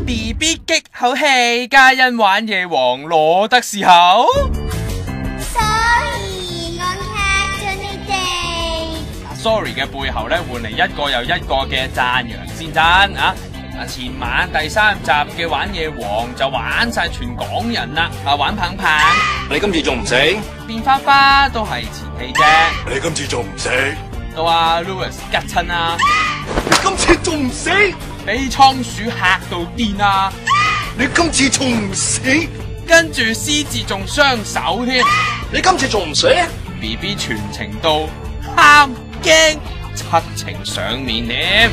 BB 激口氣，皆因玩夜王攞得時候。Sorry， 我嚇咗你哋。Sorry 嘅背後咧，換嚟一個又一個嘅讚揚先真啊！前晚第3集嘅玩夜王就玩晒全港人啦，玩棒棒。你今次仲唔死？變花花都係前戲啫。你今次仲唔死？到阿 Louis 吉親啊！你今次仲唔死？俾倉鼠嚇到癲啊！你今次仲唔死？跟住獅子仲雙手添。你今次仲唔死？BB 全程到喊驚七情上面添。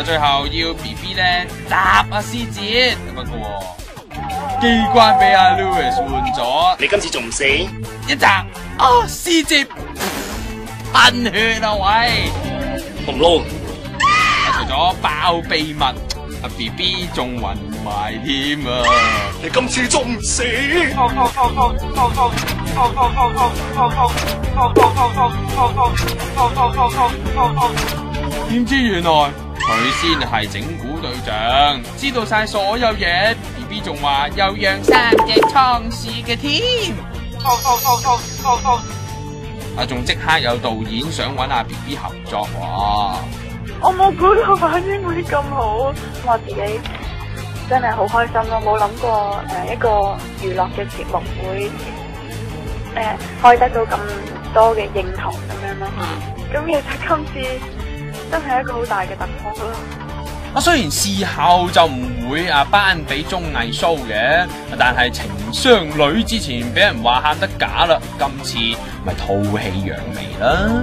最後要 BB 咧答阿獅子，不過機關俾阿 Louis 換咗。你今次仲唔死？一集獅子噴血啊喂！唔撈。除咗爆秘密，阿 BB 仲暈埋添啊！你今次仲唔死？點知原來佢先係整蠱隊長，知道晒所有嘢。BB 仲話又養3隻倉鼠嘅添。仲即刻有導演想揾阿 BB 合作喎。我冇估到反應會咁好，我自己真係好開心咯！冇諗過一個娛樂嘅節目會可以得到咁多嘅認同咁樣咯。咁其實今次真係一個好大嘅突破咯。雖然事後就唔會頒俾綜藝 show 嘅，但係情商女之前俾人話喊得假啦，今次咪吐氣揚眉啦。